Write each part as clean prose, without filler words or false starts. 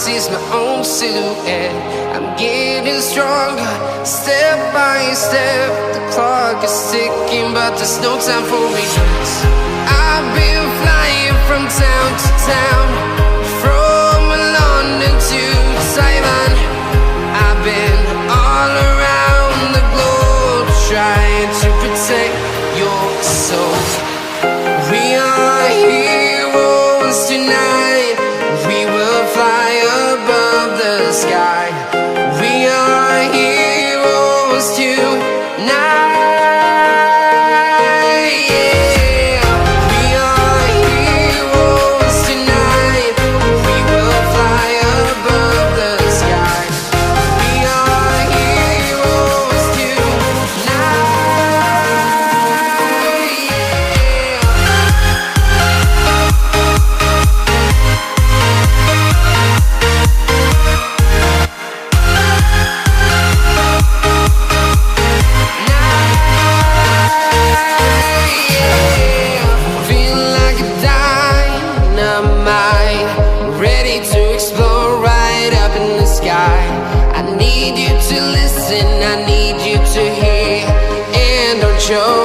see is my own silhouette. I'm getting stronger, step by step. The clock is ticking, but there's no time for regrets. I've been flying from town to town, from London to Taiwan. I've been all around the globe, trying to protect your soul. We are heroes tonight. We will fly above the sky. We are heroes tonight. Show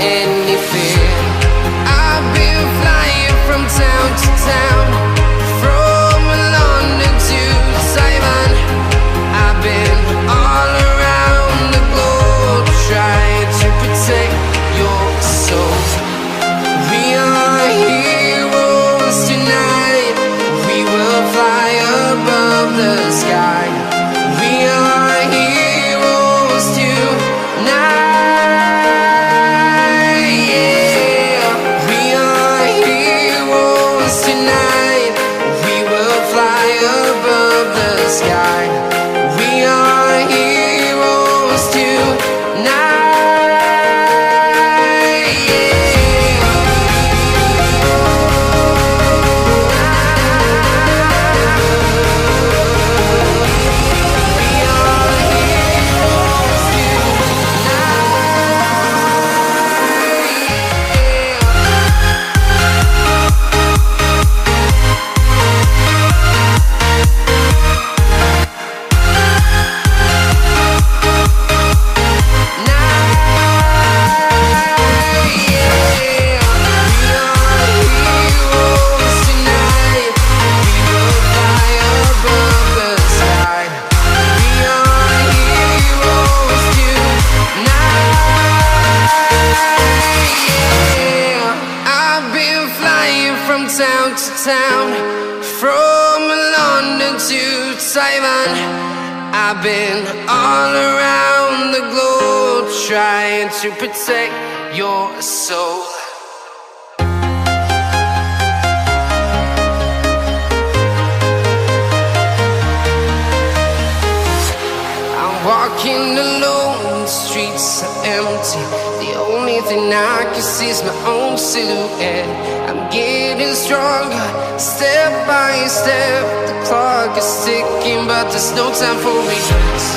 any fear. I've been flying from town to town, from London to Taiwan. I've been all around the globe, trying to protect your soul. We are heroes tonight. We will fly above the sky. We are heroes tonight. Town to town, from London to Taiwan. I've been all around the globe, trying to protect your soul. I'm walking alone, the streets are empty. The only thing I can see is my own silhouette. I'm getting stronger, step by step. The clock is ticking, but there's no time for regrets.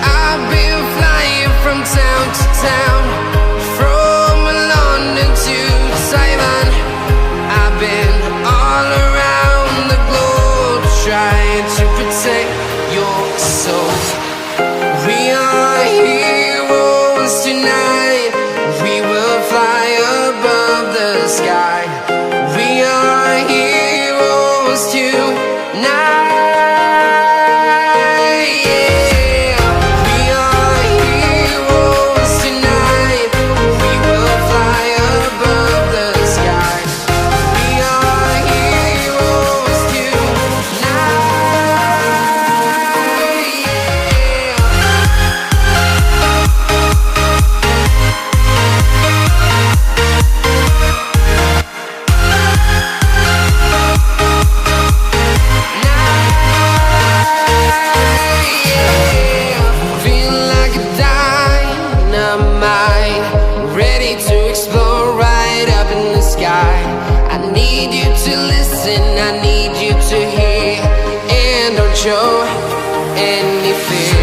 I've been flying from town to town, from London to Taiwan. I've been all around the globe, trying to protect your soul. We are heroes tonight. We will fly above the sky. We are heroes tonight. Show any fear.